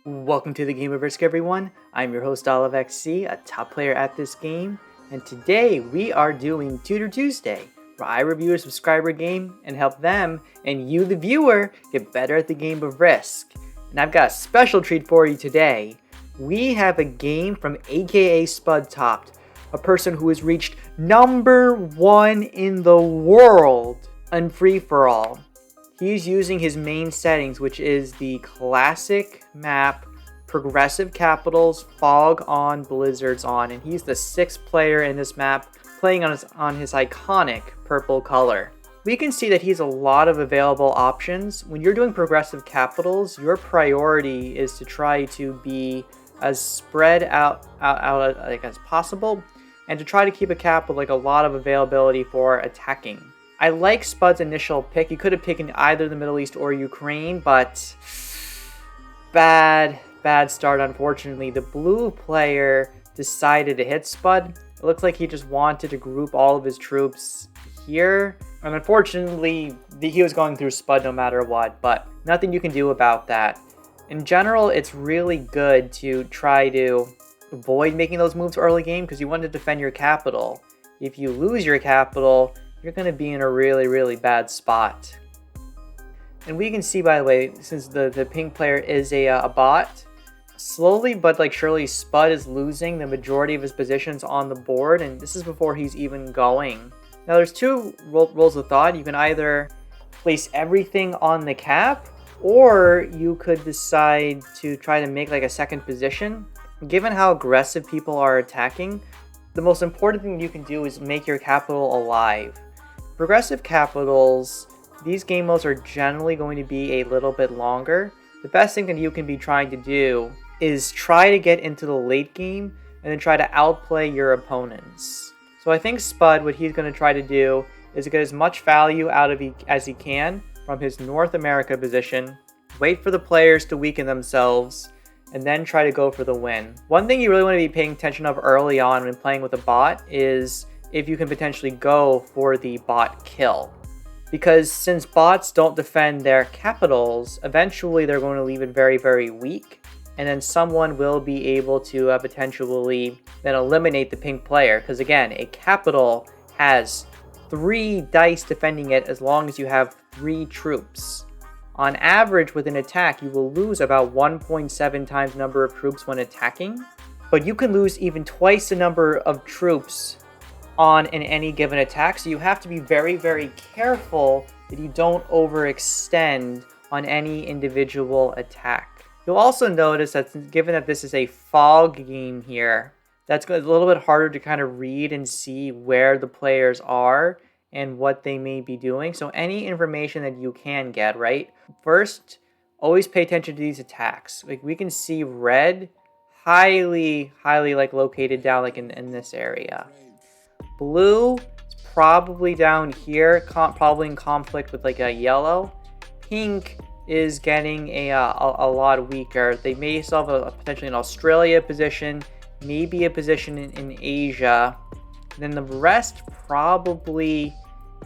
Welcome to the Game of Risk, everyone. I'm your host, OliveXC, a top player at this game, and today we are doing Tutor Tuesday, where I review a subscriber game and help them and you, the viewer, get better at the game of Risk. And I've got a special treat for you today. We have a game from AKA Spud Topped, a person who has reached #1 in the world on free-for-all. He's using his main settings, which is the classic map, progressive capitals, fog on, blizzards on, and he's the 6th player in this map, playing on his iconic purple color. We can see that he has a lot of available options. When you're doing progressive capitals, your priority is to try to be as spread out as possible, and to try to keep a cap with a lot of availability for attacking. I like Spud's initial pick. You could have picked either the Middle East or Ukraine, but bad start, unfortunately. The blue player decided to hit Spud. It looks like he just wanted to group all of his troops here. And unfortunately, he was going through Spud no matter what, but nothing you can do about that. In general, it's really good to try to avoid making those moves early game because you want to defend your capital. If you lose your capital, you're going to be in a really bad spot. And we can see, by the way, since the pink player is a bot, slowly but surely Spud is losing the majority of his positions on the board, and this is before he's even going. Now there's two rolls of thought. You can either place everything on the cap, or you could decide to try to make a second position. Given how aggressive people are attacking, the most important thing you can do is make your capital alive. Progressive capitals, these game modes are generally going to be a little bit longer. The best thing that you can be trying to do is try to get into the late game and then try to outplay your opponents. So I think Spud, what he's going to try to do is to get as much value out of as he can from his North America position, wait for the players to weaken themselves, and then try to go for the win. One thing you really want to be paying attention of early on when playing with a bot is if you can potentially go for the bot kill. Because since bots don't defend their capitals, eventually they're going to leave it very weak, and then someone will be able to potentially then eliminate the pink player. Because again, a capital has 3 dice defending it as long as you have 3 troops. On average, with an attack, you will lose about 1.7 times the number of troops when attacking, but you can lose even twice the number of troops in any given attack, so you have to be very careful that you don't overextend on any individual attack. You'll also notice that given that this is a fog game here, that's a little bit harder to kind of read and see where the players are and what they may be doing. So any information that you can get, right? First, always pay attention to these attacks. We can see red highly located down in this area. Blue is probably down here, probably in conflict with a yellow. Pink is getting a lot weaker. They may still have potentially an Australia position, maybe a position in Asia. And then the rest probably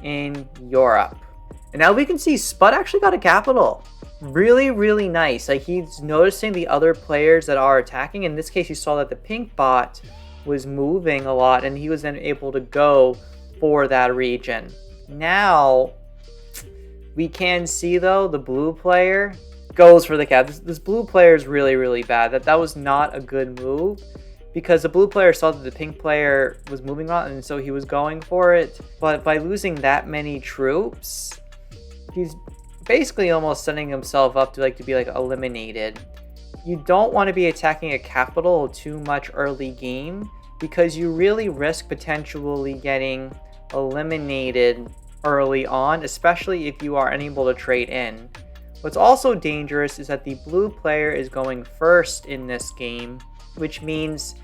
in Europe. And now we can see Spud actually got a capital. Really nice. He's noticing the other players that are attacking. In this case, you saw that the pink bot was moving a lot, and he was then able to go for that region. Now, we can see, though, the blue player goes for the cap. This blue player is really bad. That was not a good move, because the blue player saw that the pink player was moving on, and so he was going for it. But by losing that many troops, he's basically almost setting himself up to be eliminated. You don't want to be attacking a capital too much early game, because you really risk potentially getting eliminated early on, especially if you are unable to trade in. What's also dangerous is that the blue player is going first in this game, which means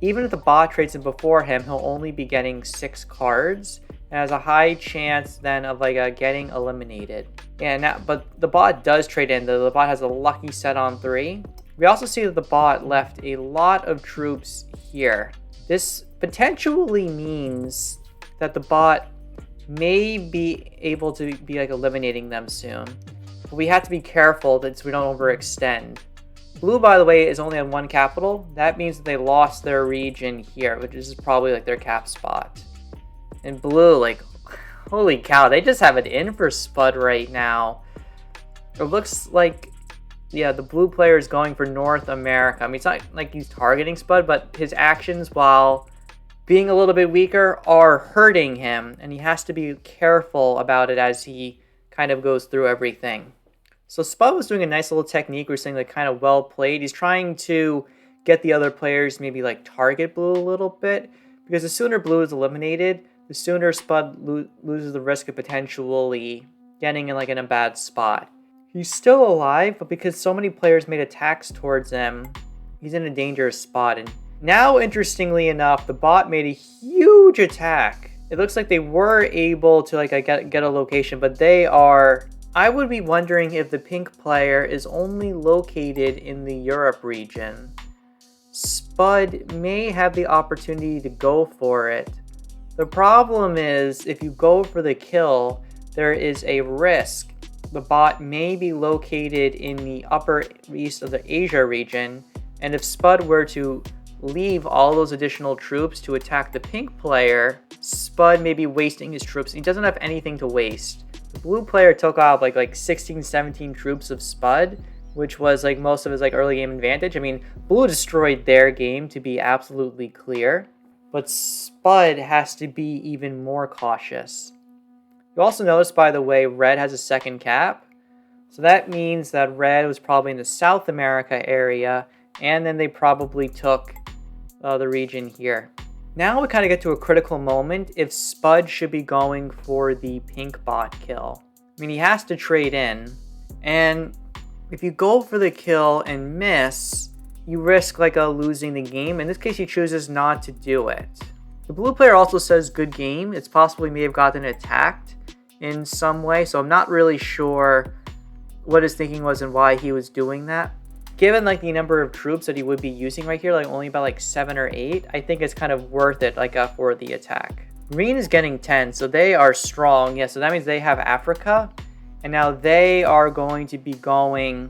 even if the bot trades in before him, he'll only be getting 6 cards, and has a high chance then of getting eliminated. But the bot does trade in. The bot has a lucky set on 3. We also see that the bot left a lot of troops here. This potentially means that the bot may be able to be eliminating them soon. But we have to be careful that we don't overextend. Blue, by the way, is only on one capital. That means that they lost their region here, which is probably like their cap spot. And blue, like, holy cow, they just have it in for Spud right now. It looks like, yeah, the blue player is going for North America. I mean, it's not like he's targeting Spud, but his actions, while being a little bit weaker, are hurting him. And he has to be careful about it as he kind of goes through everything. So Spud was doing a nice little technique. We're saying like kind of well played. He's trying to get the other players maybe like target blue a little bit, because the sooner blue is eliminated, the sooner Spud loses the risk of potentially getting in a bad spot. He's still alive, but because so many players made attacks towards him, he's in a dangerous spot. And now, interestingly enough, the bot made a huge attack. It looks like they were able to get a location, but they are... I would be wondering if the pink player is only located in the Europe region. Spud may have the opportunity to go for it. The problem is, if you go for the kill, there is a risk. The bot may be located in the upper east of the Asia region, and if Spud were to leave all those additional troops to attack the pink player, Spud may be wasting his troops. He doesn't have anything to waste. The blue player took off like 16, 17 troops of Spud, which was like most of his early game advantage. I mean, blue destroyed their game, to be absolutely clear, but Spud has to be even more cautious. You also notice, by the way, red has a second cap. So that means that red was probably in the South America area, and then they probably took the region here. Now we kind of get to a critical moment if Spud should be going for the pink bot kill. I mean, he has to trade in, and if you go for the kill and miss, you risk losing the game. In this case, he chooses not to do it. The blue player also says good game. It's possible he may have gotten attacked in some way, so I'm not really sure what his thinking was and why he was doing that. Given the number of troops that he would be using right here, only about 7 or 8, I think it's kind of worth it for the attack. Green is getting 10, so they are strong. Yeah, so that means they have Africa, and now they are going to be going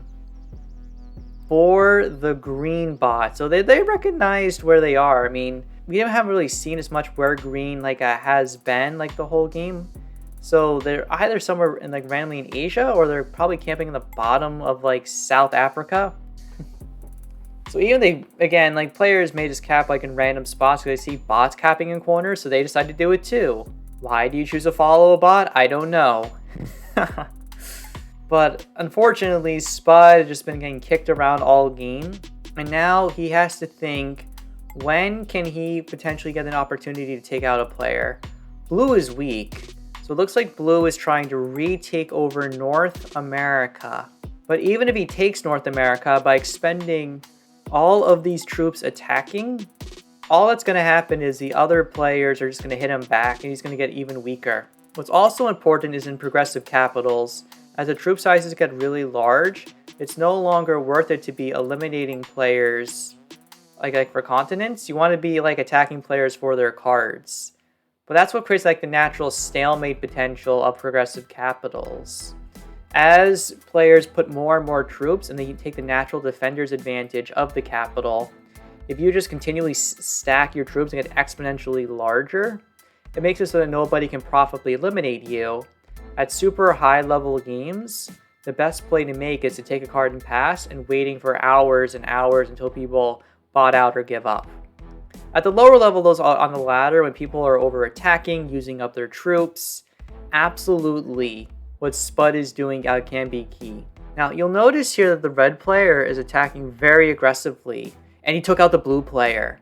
for the green bot. So they recognized where they are. I mean, we haven't really seen as much where green has been the whole game. So they're either somewhere in randomly in Asia, or they're probably camping in the bottom of South Africa. So even players may just cap in random spots because they see bots capping in corners, so they decide to do it too. Why do you choose to follow a bot? I don't know. But unfortunately, Spud has just been getting kicked around all game, and now he has to think, when can he potentially get an opportunity to take out a player? Blue is weak, so it looks like blue is trying to retake over North America. But even if he takes North America by expending all of these troops attacking, all that's going to happen is the other players are just going to hit him back, and he's going to get even weaker. What's also important is in progressive capitals, as the troop sizes get really large, it's no longer worth it to be eliminating players for continents. You want to be attacking players for their cards. But that's what creates the natural stalemate potential of progressive capitals. As players put more and more troops and they take the natural defender's advantage of the capital, if you just continually stack your troops and get exponentially larger, it makes it so that nobody can profitably eliminate you. At super high level games, the best play to make is to take a card and pass and waiting for hours and hours until people bot out or give up. At the lower level, those on the ladder, when people are over attacking, using up their troops, absolutely what Spud is doing can be key. Now, you'll notice here that the red player is attacking very aggressively, and he took out the blue player.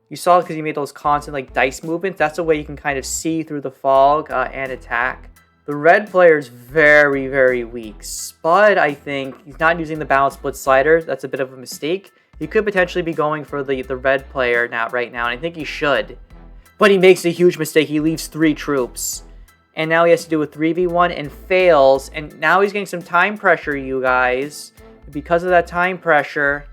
You saw it because he made those constant dice movements. That's the way you can kind of see through the fog and attack. The red player is very, very weak. Spud, I think, he's not using the balanced split slider. That's a bit of a mistake. He could potentially be going for the red player right now, and I think he should. But he makes a huge mistake. He leaves 3 troops. And now he has to do a 3v1 and fails. And now he's getting some time pressure, you guys. Because of that time pressure,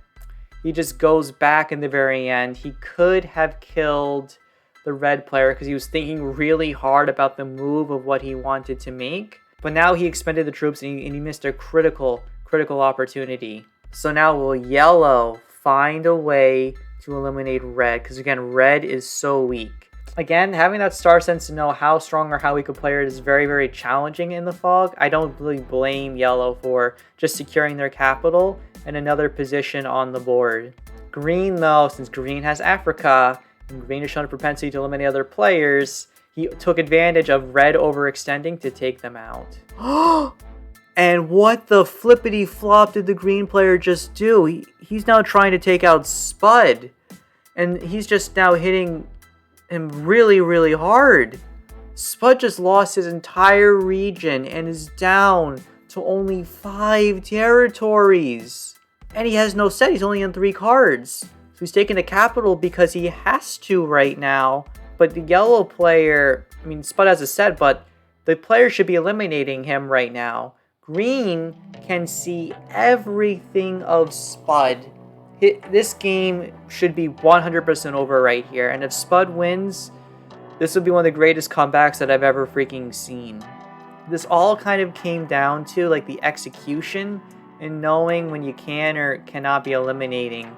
he just goes back in the very end. He could have killed the red player because he was thinking really hard about the move of what he wanted to make. But now he expended the troops and he missed a critical opportunity. So now will yellow find a way to eliminate red? Because again, red is so weak. Again, having that star sense to know how strong or how weak a player is very, very challenging in the fog. I don't really blame yellow for just securing their capital and another position on the board. Green, though, since green has Africa, and green has shown a propensity to eliminate other players, he took advantage of red overextending to take them out. And what the flippity flop did the green player just do? He's now trying to take out Spud. And he's just now hitting him really, really hard. Spud just lost his entire region and is down to only 5 territories. And he has no set, he's only in 3 cards. So he's taking the capital because he has to right now. But the yellow player, I mean, Spud has a set, but the player should be eliminating him right now. Green can see everything of Spud. This game should be 100% over right here. And if Spud wins, this will be one of the greatest comebacks that I've ever freaking seen. This all kind of came down to like the execution and knowing when you can or cannot be eliminating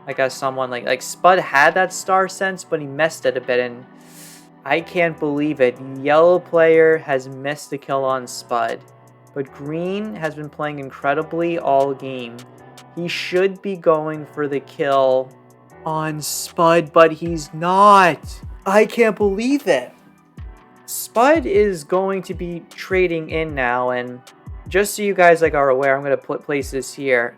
like as someone like Spud had that star sense, but he messed it a bit, and I can't believe it. Yellow player has missed the kill on Spud, but green has been playing incredibly all game. He should be going for the kill on Spud, but he's not. I can't believe it. Spud is going to be trading in now, and just so you guys are aware, I'm going to place this here.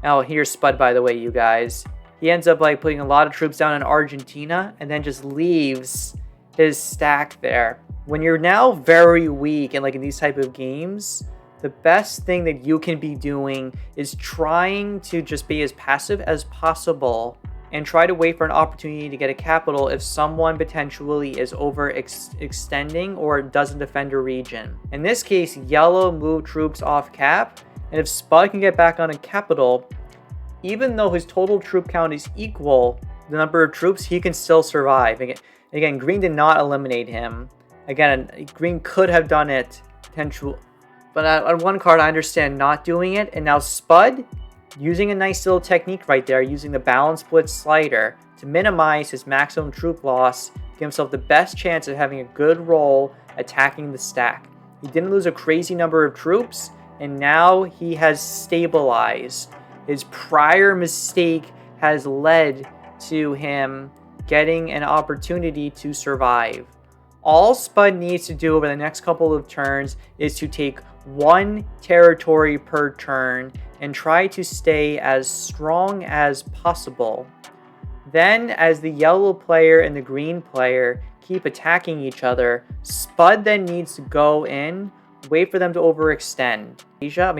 Now, here's Spud, by the way, you guys. He ends up putting a lot of troops down in Argentina and then just leaves his stack there. When you're now very weak and in these type of games, the best thing that you can be doing is trying to just be as passive as possible and try to wait for an opportunity to get a capital if someone potentially is overextending or doesn't defend a region. In this case, yellow moved troops off cap, and if Spud can get back on a capital, even though his total troop count is equal the number of troops, he can still survive. Again, green did not eliminate him. Again, green could have done it potentially. But on one card, I understand not doing it. And now Spud, using a nice little technique right there, using the balance split slider to minimize his maximum troop loss, give himself the best chance of having a good roll attacking the stack. He didn't lose a crazy number of troops, and now he has stabilized. His prior mistake has led to him getting an opportunity to survive. All Spud needs to do over the next couple of turns is to take 1 territory per turn and try to stay as strong as possible. Then, as the yellow player and the green player keep attacking each other, Spud then needs to go in, wait for them to overextend.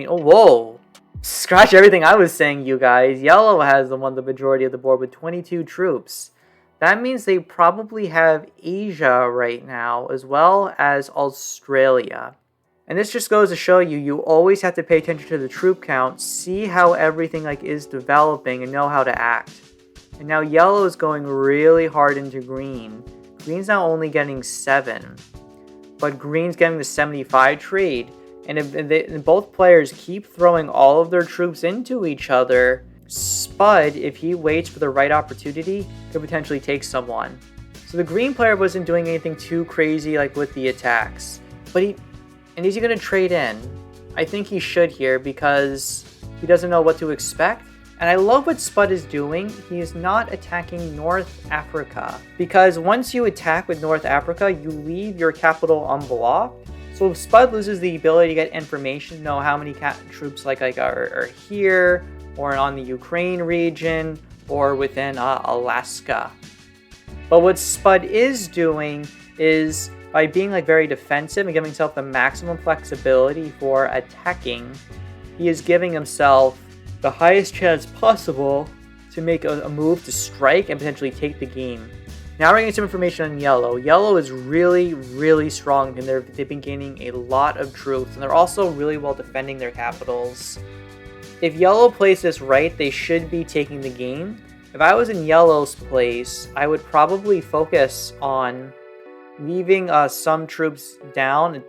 Oh, whoa! Scratch everything I was saying, you guys. Yellow has the majority of the board with 22 troops. That means they probably have Asia right now, as well as Australia. And this just goes to show you, you always have to pay attention to the troop count, see how everything is developing, and know how to act. And now yellow is going really hard into green. Green's now only getting 7, but green's getting the 75 trade. And if both players keep throwing all of their troops into each other, Spud, if he waits for the right opportunity, could potentially take someone. So the green player wasn't doing anything too crazy with the attacks. But is he going to trade in? I think he should here because he doesn't know what to expect. And I love what Spud is doing. He is not attacking North Africa, because once you attack with North Africa, you leave your capital unblocked. So if Spud loses the ability to get information, know how many troops are here, or on the Ukraine region, or within Alaska. But what Spud is doing is, by being very defensive and giving himself the maximum flexibility for attacking, he is giving himself the highest chance possible to make a move to strike and potentially take the game. Now we're getting some information on yellow. Yellow is really, really strong, and they've been gaining a lot of troops, and they're also really well defending their capitals. If yellow plays this right, they should be taking the game. If I was in yellow's place, I would probably focus on leaving some troops down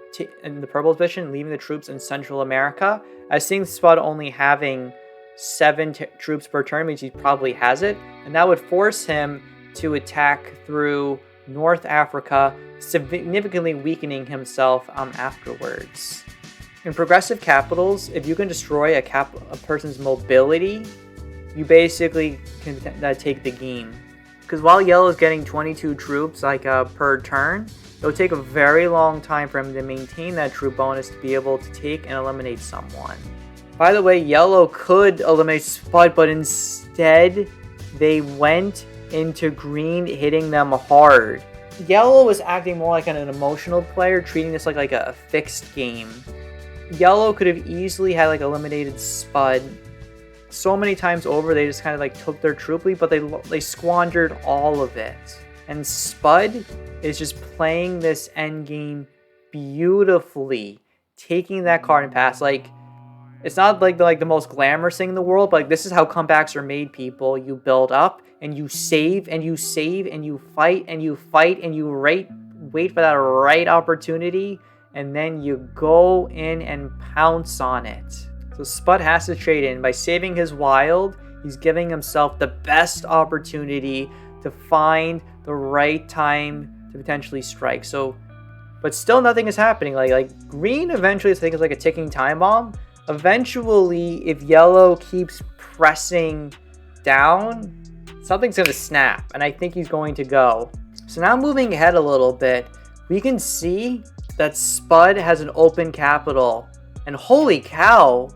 in the purple position, leaving the troops in Central America. I seeing Spud only having 7 troops per turn, means he probably has it. And that would force him to attack through North Africa, significantly weakening himself afterwards. In progressive capitals, if you can destroy a person's mobility, you basically can take the game. Because while yellow is getting 22 troops per turn, it'll take a very long time for him to maintain that troop bonus to be able to take and eliminate someone. By the way, yellow could eliminate Spud, but instead they went into green, hitting them hard. Yellow was acting more like an emotional player, treating this like a fixed game. Yellow could have easily had eliminated Spud so many times over. They just kind of took their troop lead, but they squandered all of it. And Spud is just playing this endgame beautifully, taking that card and pass. It's not the most glamorous thing in the world, but this is how comebacks are made, people. You build up and you save and you save and you fight and you fight and you wait for that right opportunity, and then you go in and pounce on it. So Spud has to trade in. By saving his wild, he's giving himself the best opportunity to find the right time to potentially strike. But still nothing is happening. Green eventually, I think, is like a ticking time bomb. Eventually, if yellow keeps pressing down, something's going to snap, and I think he's going to go. So now moving ahead a little bit, we can see that Spud has an open capital. And holy cow,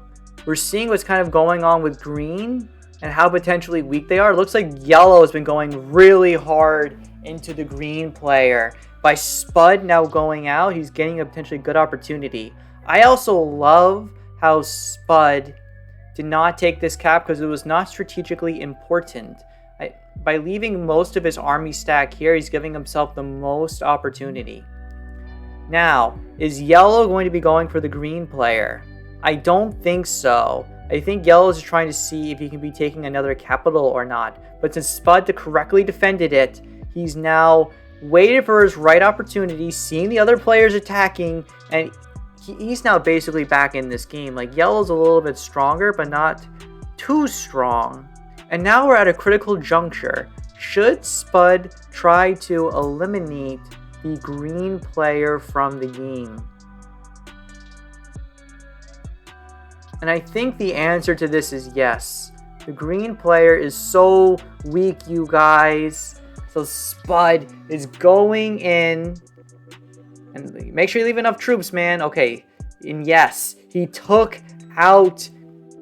we're seeing what's kind of going on with green and how potentially weak they are. It looks like yellow has been going really hard into the green player. By Spud now going out, he's getting a potentially good opportunity. I also love how Spud did not take this cap because it was not strategically important. By leaving most of his army stack here, he's giving himself the most opportunity. Now, is yellow going to be going for the green player? I don't think so. I think yellow is trying to see if he can be taking another capital or not. But since Spud correctly defended it, he's now waited for his right opportunity, seeing the other players attacking, and he's now basically back in this game. Yellow's a little bit stronger, but not too strong. And now we're at a critical juncture. Should Spud try to eliminate the green player from the game? And I think the answer to this is yes. The green player is so weak, you guys. So Spud is going in. And make sure you leave enough troops, man. Okay. And yes, he took out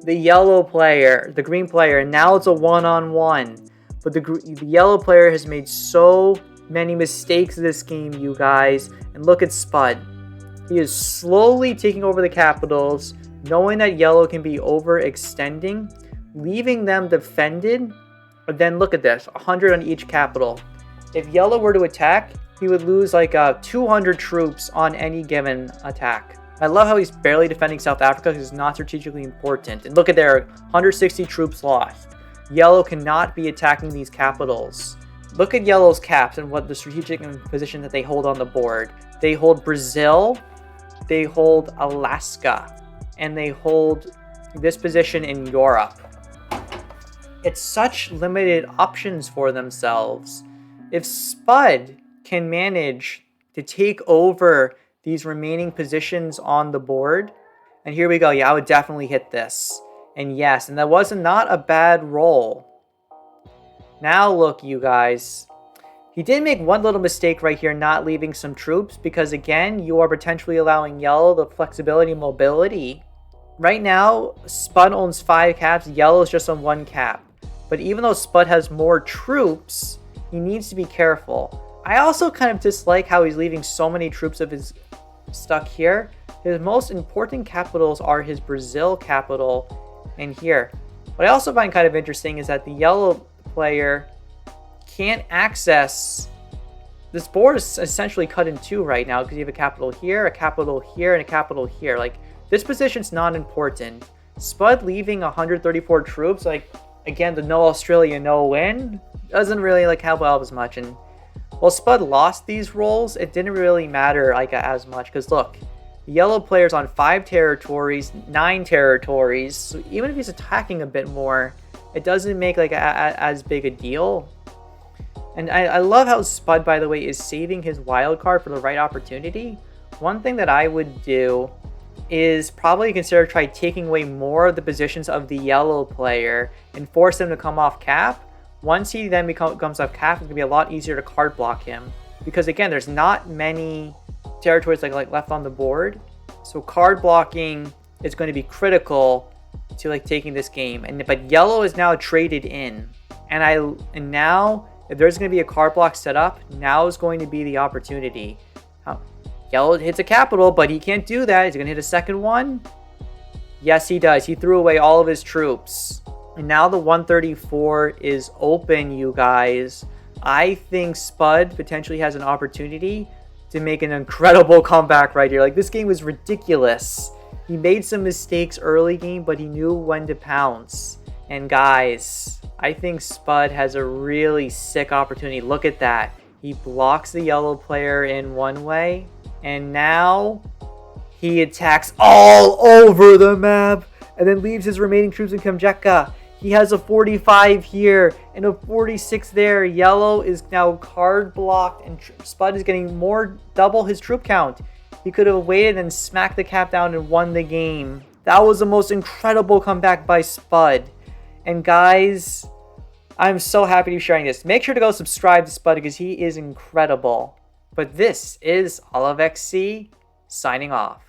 the yellow player, the green player, and now it's a one-on-one. But the yellow player has made so many mistakes this game, you guys. And look at Spud. He is slowly taking over the capitals, knowing that yellow can be overextending, leaving them defended. But then look at this, 100 on each capital. If yellow were to attack, he would lose 200 troops on any given attack. I love how he's barely defending South Africa because it's not strategically important. And look at there, 160 troops lost. Yellow cannot be attacking these capitals. Look at yellow's caps and what the strategic position that they hold on the board. They hold Brazil, they hold Alaska, and they hold this position in Europe. It's such limited options for themselves. If Spud can manage to take over these remaining positions on the board, and here we go, yeah, I would definitely hit this. And yes, and that wasn't not a bad roll. Now look, you guys, he did make one little mistake right here, not leaving some troops, because again, you are potentially allowing yellow the flexibility and mobility. Right now, Spud owns 5 caps, yellow is just on 1 cap. But even though Spud has more troops, he needs to be careful. I also kind of dislike how he's leaving so many troops of his stuck here. His most important capitals are his Brazil capital and here. What I also find kind of interesting is that the yellow player can't access. This board is essentially cut in 2 right now because you have a capital here, and a capital here. This position's not important. Spud leaving 134 troops, again, the no Australia, no win, doesn't really help out as much. And while Spud lost these rolls, it didn't really matter as much because look, The yellow player's on 5 territories, 9 territories. So even if he's attacking a bit more, it doesn't make like as big a deal. And I love how Spud, by the way, is saving his wild card for the right opportunity. One thing that I would do is probably consider try taking away more of the positions of the yellow player and force him to come off cap. Once he then comes off cap, it's going to be a lot easier to card block him. Because again, there's not many territories like left on the board. So card blocking is going to be critical to like taking this game. But yellow is now traded in. And now if there's going to be a card block set up, now is going to be the opportunity. Yellow hits a capital, but he can't do that. Is he going to hit a second one? Yes, he does. He threw away all of his troops. And now the 134 is open, you guys. I think Spud potentially has an opportunity to make an incredible comeback right here. Like, this game was ridiculous. He made some mistakes early game, but he knew when to pounce. And guys, I think Spud has a really sick opportunity. Look at that. He blocks the yellow player in one way. And now he attacks all over the map and then leaves his remaining troops in Kamchatka. He has a 45 here and a 46 there. Yellow is now card blocked and Spud is getting double his troop count. He could have waited and smacked the cap down and won the game. That was the most incredible comeback by Spud. And guys, I'm so happy to be sharing this. Make sure to go subscribe to Spud because he is incredible. But this is OliveXC signing off.